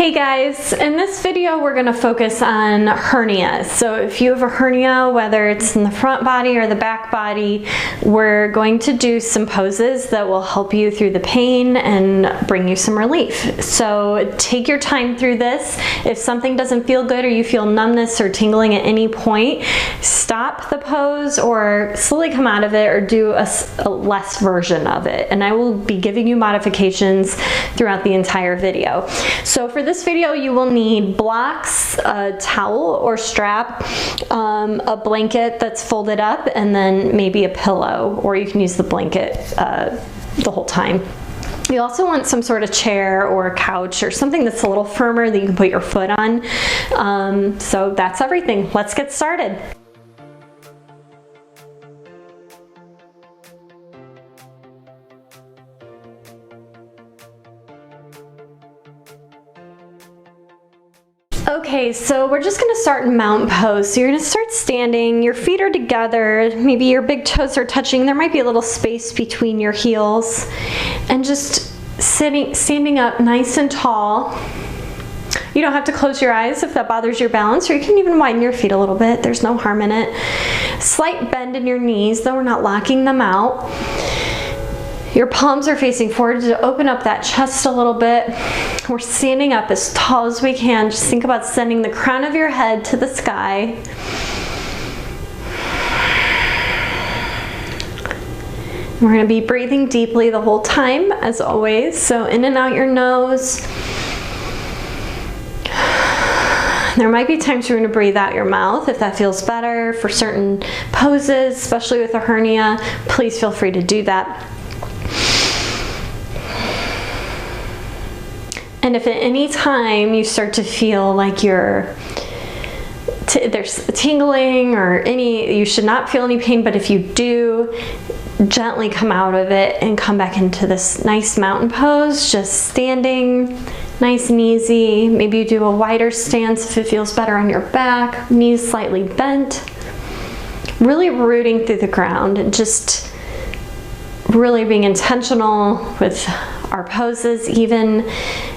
Hey guys, in this video we're going to focus on hernias. So if you have a hernia, whether it's in the front body or the back body, we're going to do some poses that will help you through the pain and bring you some relief. So take your time through this. If something doesn't feel good or you feel numbness or tingling at any point, stop the pose or slowly come out of it or do a less version of it. And I will be giving you modifications throughout the entire video. So for this video, you will need blocks, a towel or strap, a blanket that's folded up, and then maybe a pillow, or you can use the blanket the whole time. You also want some sort of chair or a couch or something that's a little firmer that you can put your foot on. So that's everything. Let's get started. Okay, so we're just gonna start in mountain pose. So you're gonna start standing, your feet are together, maybe your big toes are touching, there might be a little space between your heels, and just standing up nice and tall. You don't have to close your eyes if that bothers your balance, or you can even widen your feet a little bit, there's no harm in it. Slight bend in your knees, though we're not locking them out. Your palms are facing forward to open up that chest a little bit. We're standing up as tall as we can. Just think about sending the crown of your head to the sky. We're going to be breathing deeply the whole time, as always. So in and out your nose. There might be times you're going to breathe out your mouth if that feels better. For certain poses, especially with a hernia, please feel free to do that. And if at any time you start to feel like there's tingling or you should not feel any pain, but if you do, gently come out of it and come back into this nice mountain pose, just standing nice and easy. Maybe you do a wider stance if it feels better on your back, knees slightly bent. Really rooting through the ground and just really being intentional with our poses. Even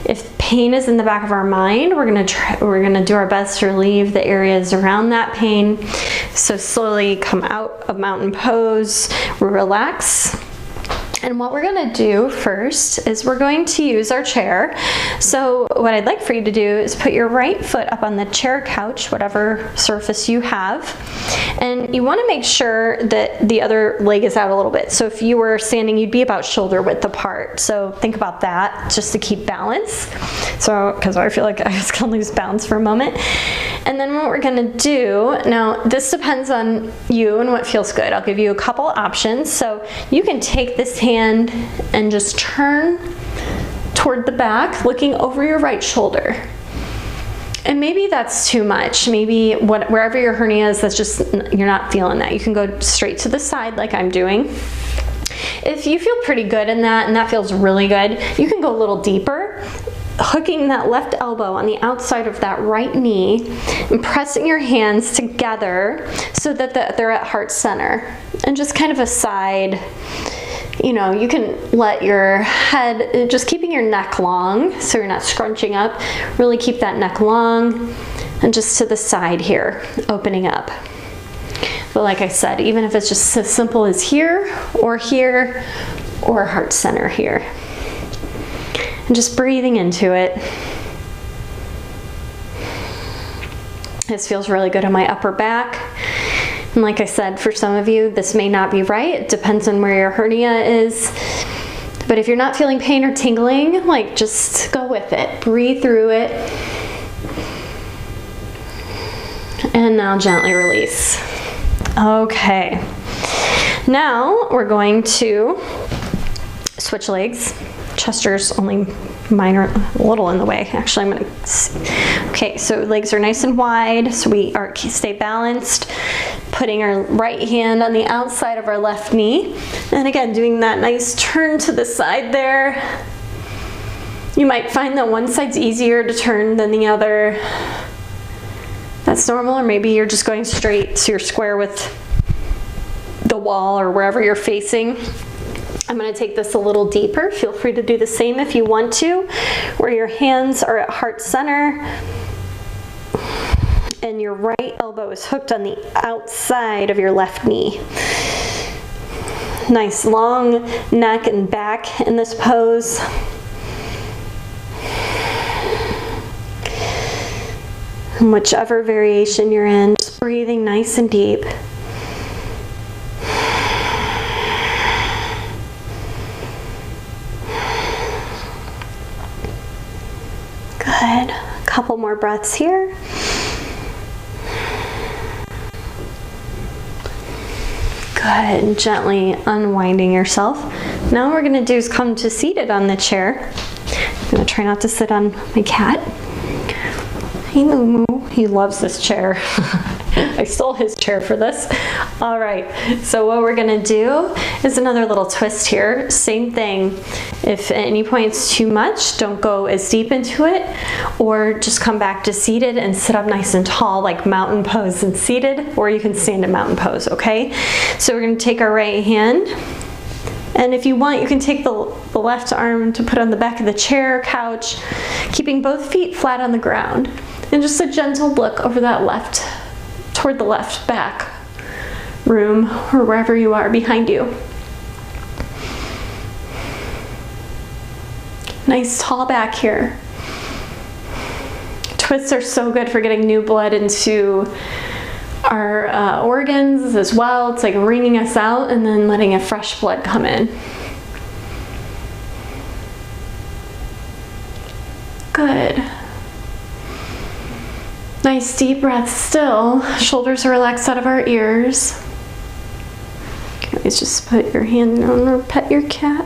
if pain is in the back of our mind, we're gonna do our best to relieve the areas around that pain. So slowly come out of mountain pose, relax. And what we're gonna do first is we're going to use our chair. So what I'd like for you to do is put your right foot up on the chair, couch, whatever surface you have. And you wanna make sure that the other leg is out a little bit. So if you were standing, you'd be about shoulder width apart. So think about that just to keep balance. So, because I feel like I was gonna lose balance for a moment. And then what we're gonna do, now this depends on you and what feels good. I'll give you a couple options. So you can take this hand and just turn toward the back, looking over your right shoulder. And maybe that's too much. Maybe wherever your hernia is, that's just, you're not feeling that. You can go straight to the side like I'm doing. If you feel pretty good in that, and that feels really good, you can go a little deeper, hooking that left elbow on the outside of that right knee and pressing your hands together so that they're at heart center. And just kind of a side, you know, you can let your head, just keeping your neck long so you're not scrunching up, really keep that neck long, and just to the side here, opening up. But like I said, even if it's just as simple as here, or heart center here. And just breathing into it. This feels really good on my upper back. And like I said, for some of you, this may not be right. It depends on where your hernia is. But if you're not feeling pain or tingling, like just go with it. Breathe through it. And now gently release. Okay. Now we're going to switch legs. Chester's only minor, a little in the way. Actually, I'm gonna see. Okay, so legs are nice and wide, so we stay balanced. Putting our right hand on the outside of our left knee. And again, doing that nice turn to the side there. You might find that one side's easier to turn than the other. That's normal, or maybe you're just going straight, so you're square with the wall or wherever you're facing. I'm going to take this a little deeper. Feel free to do the same if you want to, where your hands are at heart center and your right elbow is hooked on the outside of your left knee. Nice long neck and back in this pose. And whichever variation you're in, just breathing nice and deep. Good. A couple more breaths here. Good. Gently unwinding yourself. Now what we're going to do is come to seated on the chair. I'm going to try not to sit on my cat. Hey, Moo Moo. He loves this chair. I stole his chair for this. All right, so what we're gonna do is another little twist here. Same thing. If at any point it's too much, don't go as deep into it, or just come back to seated and sit up nice and tall, like mountain pose and seated, or you can stand in mountain pose, okay? So we're gonna take our right hand, and if you want, you can take the left arm to put on the back of the chair or couch, keeping both feet flat on the ground. And just a gentle look over that left, toward the left back room, or wherever you are behind you. Nice tall back here. Twists are so good for getting new blood into our organs as well. It's like wringing us out and then letting a fresh blood come in. Good. Nice deep breath still. Shoulders are relaxed out of our ears. You can always just put your hand down or pet your cat.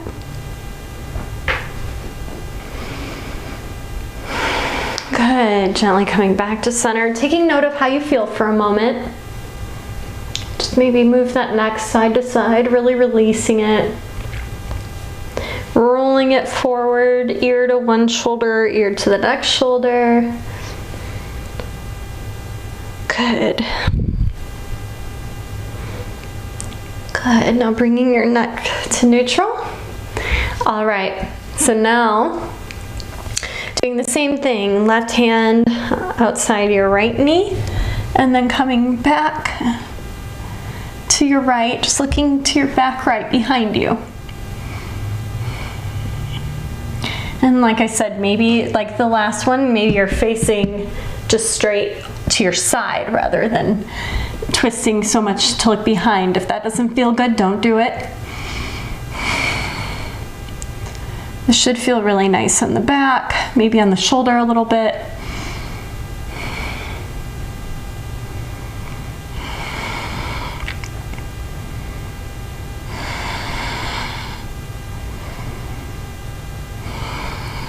Good. Gently coming back to center. Taking note of how you feel for a moment. Just maybe move that neck side to side, really releasing it. Rolling it forward, ear to one shoulder, ear to the next shoulder. Good. Good. Now bringing your neck to neutral. All right. So now doing the same thing. Left hand outside your right knee, and then coming back to your right, just looking to your back right behind you. And like I said, maybe like the last one, maybe you're facing just straight to your side rather than twisting so much to look behind. If that doesn't feel good, don't do it. This should feel really nice on the back, maybe on the shoulder a little bit.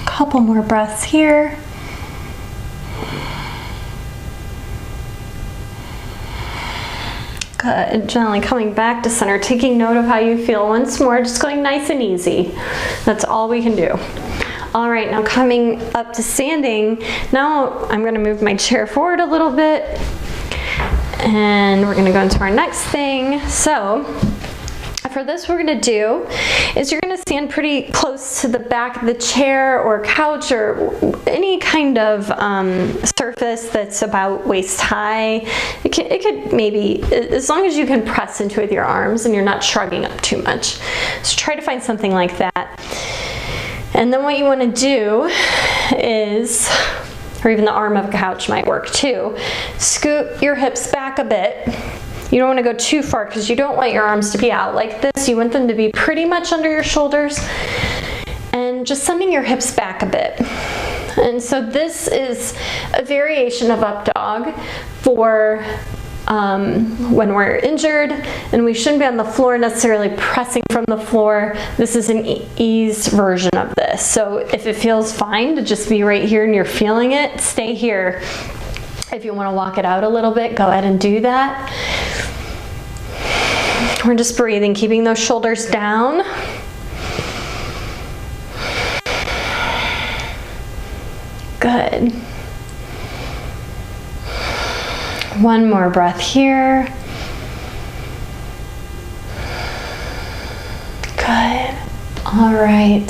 Couple more breaths here. Good. Gently coming back to center, taking note of how you feel once more, just going nice and easy. That's all we can do. All right, now coming up to standing. Now I'm going to move my chair forward a little bit, and we're going to go into our next thing. So for this, what we're going to do is you're going to stand pretty close to the back of the chair or couch or any kind of surface that's about waist high. It could maybe, as long as you can press into it with your arms and you're not shrugging up too much. So try to find something like that. And then what you want to do is, or even the arm of a couch might work too, scoot your hips back a bit. You don't want to go too far because you don't want your arms to be out like this. You want them to be pretty much under your shoulders, and just sending your hips back a bit. And so this is a variation of up dog for when we're injured and we shouldn't be on the floor necessarily pressing from the floor. This is an eased version of this. So if it feels fine to just be right here and you're feeling it, stay here. If you want to walk it out a little bit, go ahead and do that. We're just breathing, keeping those shoulders down. Good. One more breath here. Good. All right,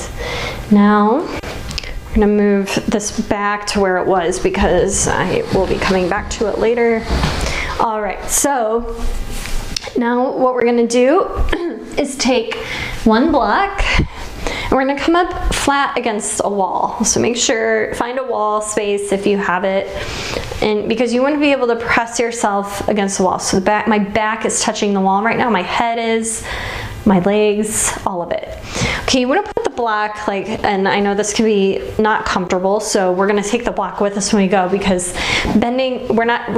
now I'm gonna move this back to where it was because I will be coming back to it later. All right, so now what we're gonna do is take one block and we're gonna come up flat against a wall. So make sure, find a wall space if you have it, and because you want to be able to press yourself against the wall. So the back, my back is touching the wall right now, my head is, my legs, all of it. Okay, you want to put the block and I know this can be not comfortable, so we're going to take the block with us when we go, because bending, we're not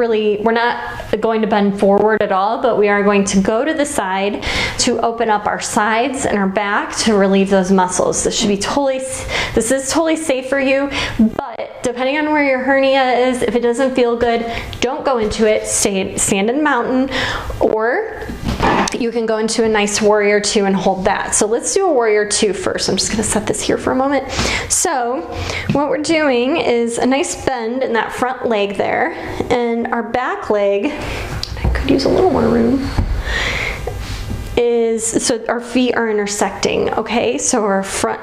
going to bend forward at all, but we are going to go to the side to open up our sides and our back to relieve those muscles. This is totally safe for you, but depending on where your hernia is, if it doesn't feel good, don't go into it. Stand in mountain, or you can go into a nice warrior two and hold that. So let's do a warrior two first. I'm just gonna set this here for a moment. So what we're doing is a nice bend in that front leg there, and our back leg, I could use a little more room, so our feet are intersecting, okay? So our front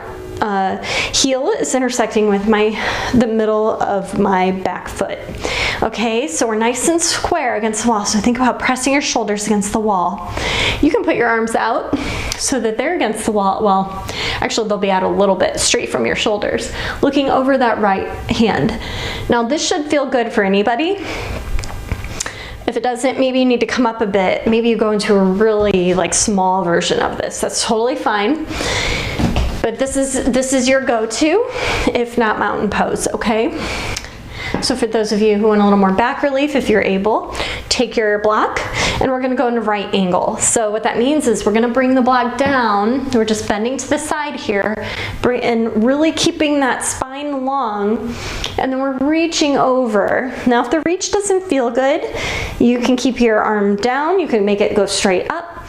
heel is intersecting with the middle of my back foot. Okay, so we're nice and square against the wall. So think about pressing your shoulders against the wall. You can put your arms out so that they're against the wall. Well, actually they'll be out a little bit straight from your shoulders, looking over that right hand. Now this should feel good for anybody. If it doesn't, maybe you need to come up a bit. Maybe you go into a really small version of this. That's totally fine. But this is your go-to, if not mountain pose, okay? So for those of you who want a little more back relief, if you're able, take your block and we're gonna go into right angle. So what that means is we're gonna bring the block down, we're just bending to the side here, and really keeping that spine long, and then we're reaching over. Now if the reach doesn't feel good, you can keep your arm down, you can make it go straight up.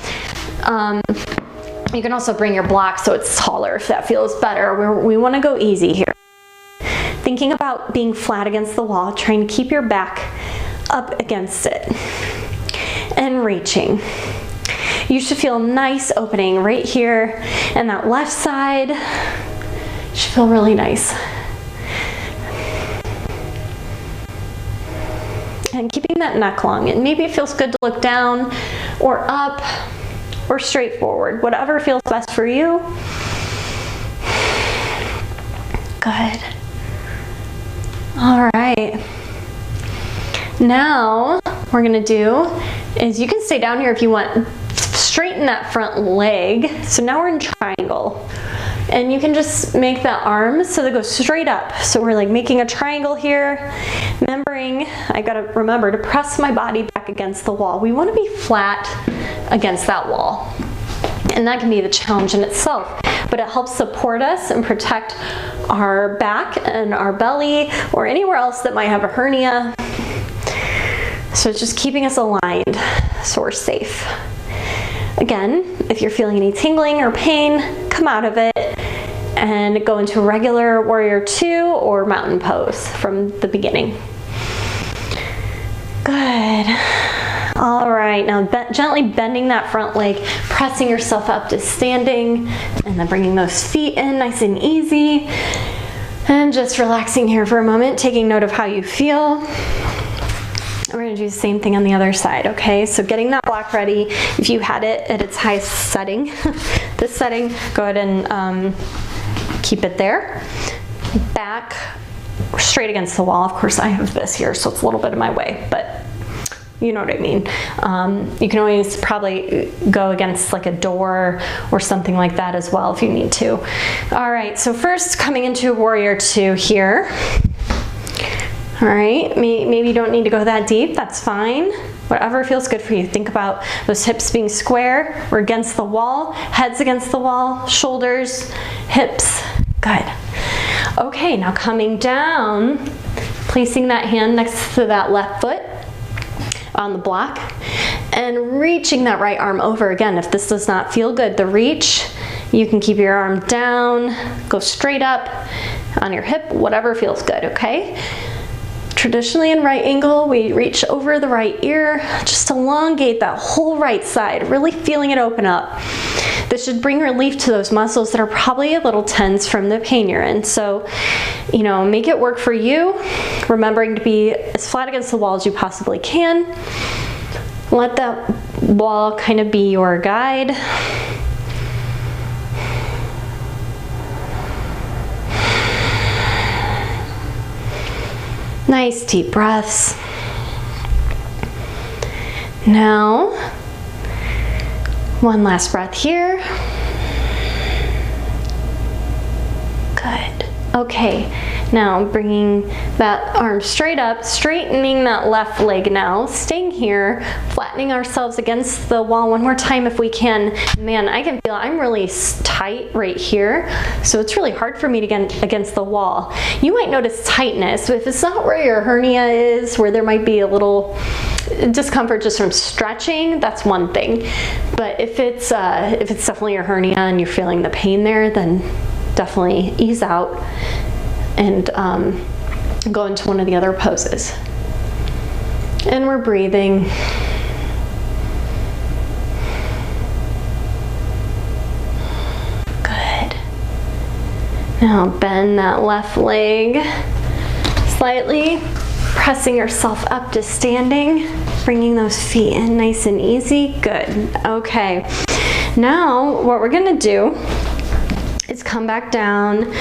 You can also bring your block so it's taller if that feels better. We want to go easy here. Thinking about being flat against the wall, trying to keep your back up against it. And reaching. You should feel a nice opening right here, and that left side should feel really nice. And keeping that neck long, and maybe it feels good to look down or up, or straight forward, whatever feels best for you. Good. All right. Now, what we're gonna do is you can stay down here if you want. Straighten that front leg. So now we're in triangle. And you can just make that arm so they go straight up. So we're making a triangle here. Remembering, I gotta remember to press my body back against the wall. We wanna be flat against that wall. And that can be the challenge in itself, but it helps support us and protect our back and our belly or anywhere else that might have a hernia. So it's just keeping us aligned so we're safe. Again, if you're feeling any tingling or pain, come out of it and go into regular warrior two or mountain pose from the beginning. Good. All right, now gently bending that front leg, pressing yourself up to standing, and then bringing those feet in nice and easy. And just relaxing here for a moment, taking note of how you feel. We're gonna do the same thing on the other side, okay? So getting that block ready, if you had it at its highest setting, this setting, go ahead and keep it there. Back straight against the wall. Of course, I have this here, so it's a little bit in my way, but you know what I mean. You can always probably go against a door or something like that as well if you need to. All right, so first coming into warrior two here. All right, maybe you don't need to go that deep, that's fine. Whatever feels good for you. Think about those hips being square. We're against the wall, heads against the wall, shoulders, hips, good. Okay, now coming down, placing that hand next to that left foot on the block, and reaching that right arm over. Again, if this does not feel good, the reach, you can keep your arm down, go straight up on your hip, whatever feels good, okay? Traditionally in right angle, we reach over the right ear, just elongate that whole right side, really feeling it open up. This should bring relief to those muscles that are probably a little tense from the pain you're in. So, you know, make it work for you, remembering to be as flat against the wall as you possibly can. Let that wall kind of be your guide. Nice deep breaths. Now, one last breath here. Good. Okay, now bringing that arm straight up, straightening that left leg now, staying here, flattening ourselves against the wall one more time if we can. Man, I can feel I'm really tight right here, so it's really hard for me to get against the wall. You might notice tightness. If it's not where your hernia is, where there might be a little discomfort just from stretching, that's one thing. But if it's definitely your hernia and you're feeling the pain there, then definitely ease out and go into one of the other poses. And we're breathing. Good. Now bend that left leg slightly, pressing yourself up to standing, bringing those feet in nice and easy. Good. Okay. Now what we're gonna do is come back down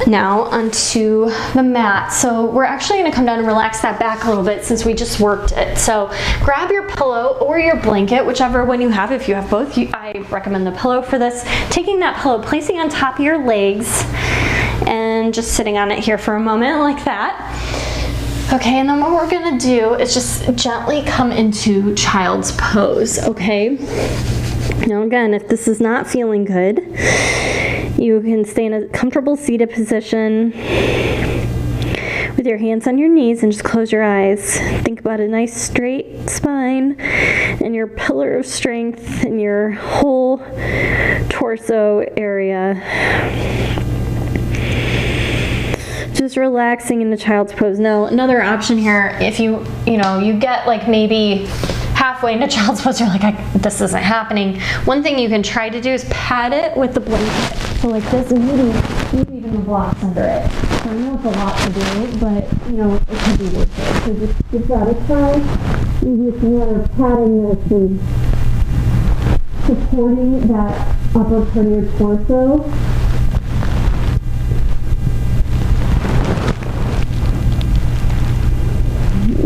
now onto the mat. So we're actually going to come down and relax that back a little bit since we just worked it. So grab your pillow or your blanket, whichever one you have. If you have both, I recommend the pillow for this. Taking that pillow, placing on top of your legs, and just sitting on it here for a moment like that. Okay, and then what we're going to do is just gently come into child's pose, okay? Now again, if this is not feeling good, you can stay in a comfortable seated position with your hands on your knees and just close your eyes. Think about a nice straight spine and your pillar of strength in your whole torso area. Just relaxing in the child's pose. Now, another option here, if you get like maybe halfway into child's pose, you're like, this isn't happening. One thing you can try to do is pad it with the blanket. So like this, and maybe even the blocks under it. So I know it's a lot to do, but you know, it could be worth it. So just give that a try. Maybe it's a matter of padding this and supporting that upper part of your torso.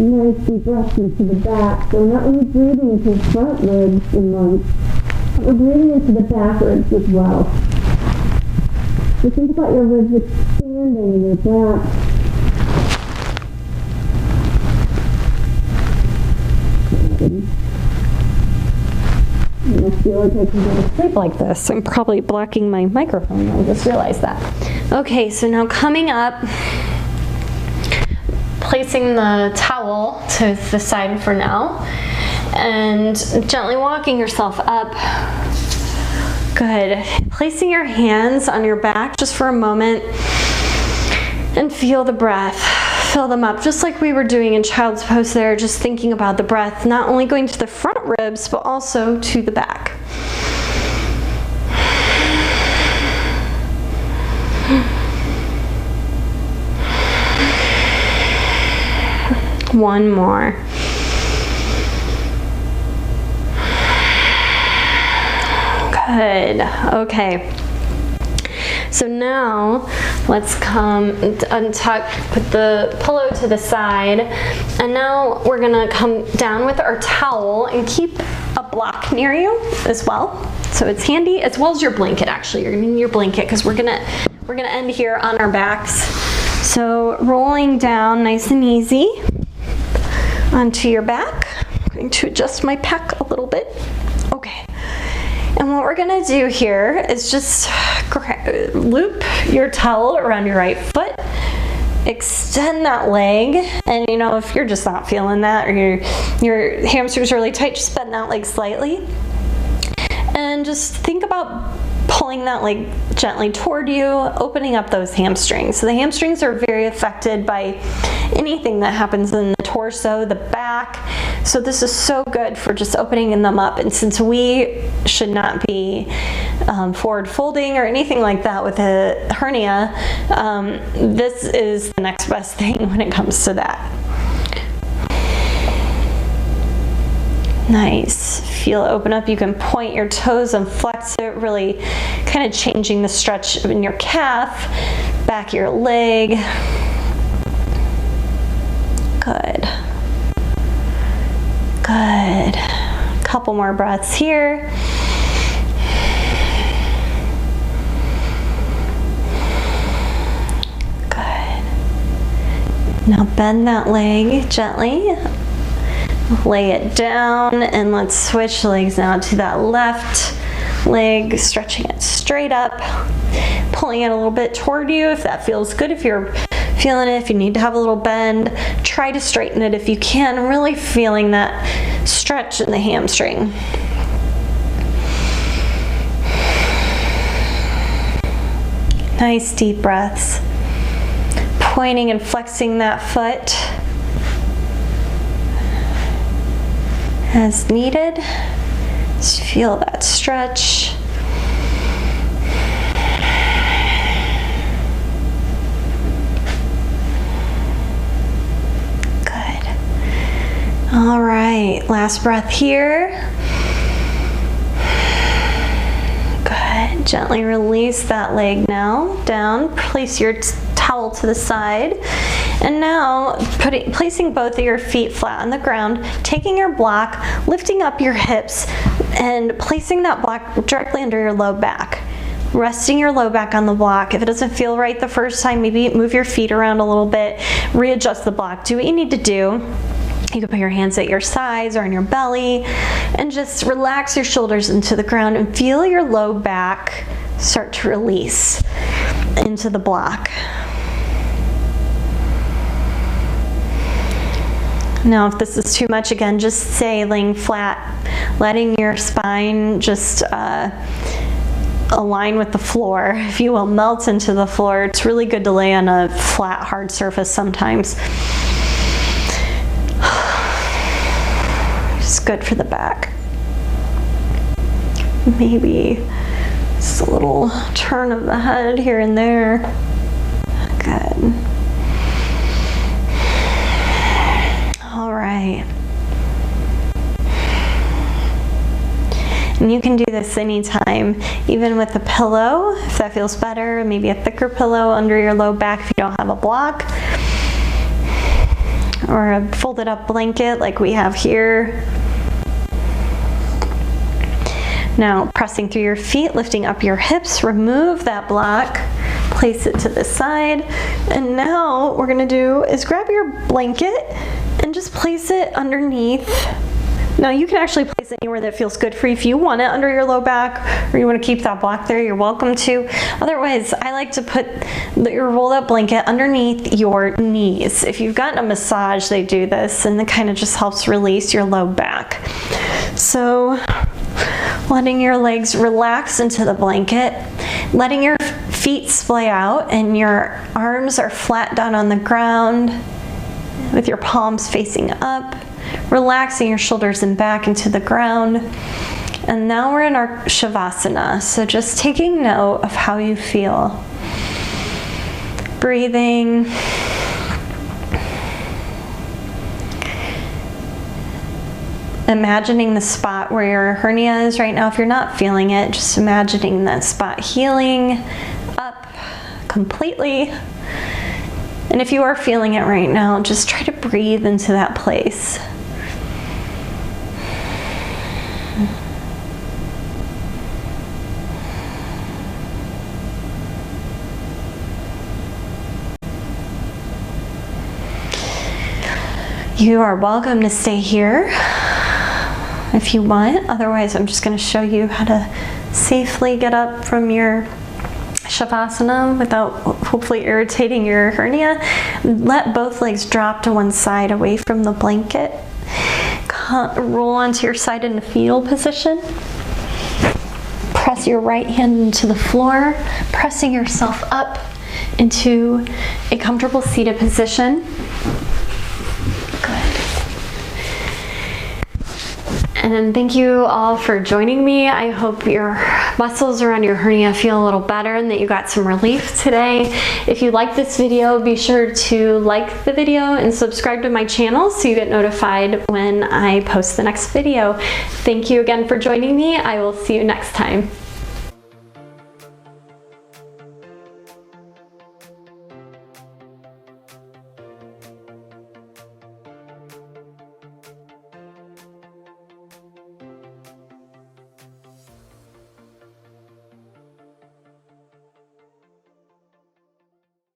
Nice deep breaths into the back. So we're not really breathing into the front ribs and lungs, but we're breathing into the back ribs as well. So think about your ribs expanding in your back. I feel like I can go to sleep like this. I'm probably blocking my microphone. I just realized that. Okay, so now coming up, placing the towel to the side for now and gently walking yourself up. Good. Placing your hands on your back just for a moment and feel the breath. Fill them up just like we were doing in child's pose there, just thinking about the breath, not only going to the front ribs, but also to the back. One more. Good. Okay. So now let's come untuck, put the pillow to the side, and now we're gonna come down with our towel and keep a block near you as well. So it's handy, as well as your blanket. Actually, you're gonna need your blanket because we're gonna end here on our backs. So rolling down nice and easy onto your back. I'm going to adjust my pack a little bit. Okay. And what we're gonna do here is just loop your towel around your right foot, extend that leg, and you know, if you're just not feeling that or your hamstrings are really tight, just bend that leg slightly. And just think about pulling that leg gently toward you, opening up those hamstrings. So the hamstrings are very affected by anything that happens in the torso, the back, So this is so good for just opening them up. And since we should not be forward folding or anything like that with a hernia, this is the next best thing when it comes to that. Nice. Feel it open up. You can point your toes and flex it, really kind of changing the stretch in your calf, back of your leg. Good. Good. Couple more breaths here. Good. Now bend that leg gently. Lay it down, and let's switch legs now to that left leg, stretching it straight up, pulling it a little bit toward you if that feels good. If you're feeling it, if you need to have a little bend, try to straighten it if you can, really feeling that stretch in the hamstring. Nice deep breaths. Pointing and flexing that foot as needed. Just feel that stretch. Good. All right, last breath here. Good. Gently release that leg now. Down. Place your towel to the side. And now placing both of your feet flat on the ground, taking your block, lifting up your hips, and placing that block directly under your low back. Resting your low back on the block. If it doesn't feel right the first time, maybe move your feet around a little bit, readjust the block. Do what you need to do. You can put your hands at your sides or on your belly, and just relax your shoulders into the ground and feel your low back start to release into the block. Now, if this is too much, again, just stay laying flat, letting your spine just align with the floor, if you will, melt into the floor. It's really good to lay on a flat, hard surface sometimes. Just good for the back. Maybe just a little turn of the head here and there. Good. All right. And you can do this anytime, even with a pillow, if that feels better, maybe a thicker pillow under your low back if you don't have a block, or a folded up blanket like we have here. Now, pressing through your feet, lifting up your hips, remove that block, place it to the side, and now what we're gonna do is grab your blanket and just place it underneath. Now you can actually place it anywhere that feels good for you. If you want it under your low back or you want to keep that block there, you're welcome to. Otherwise, I like to put your rolled up blanket underneath your knees. If you've gotten a massage, they do this, and it kind of just helps release your low back. So letting your legs relax into the blanket, letting your feet splay out and your arms are flat down on the ground with your palms facing up, relaxing your shoulders and back into the ground. And now we're in our Shavasana, so just taking note of how you feel. Breathing. Imagining the spot where your hernia is right now. If you're not feeling it, just imagining that spot healing up completely. And if you are feeling it right now, just try to breathe into that place. You are welcome to stay here if you want. Otherwise, I'm just going to show you how to safely get up from your Shavasana without hopefully irritating your hernia. Let both legs drop to one side away from the blanket. Roll onto your side in a fetal position. Press your right hand into the floor, pressing yourself up into a comfortable seated position. Good. And then thank you all for joining me. I hope your muscles around your hernia feel a little better and that you got some relief today. If you like this video, be sure to like the video and subscribe to my channel so you get notified when I post the next video. Thank you again for joining me. I will see you next time.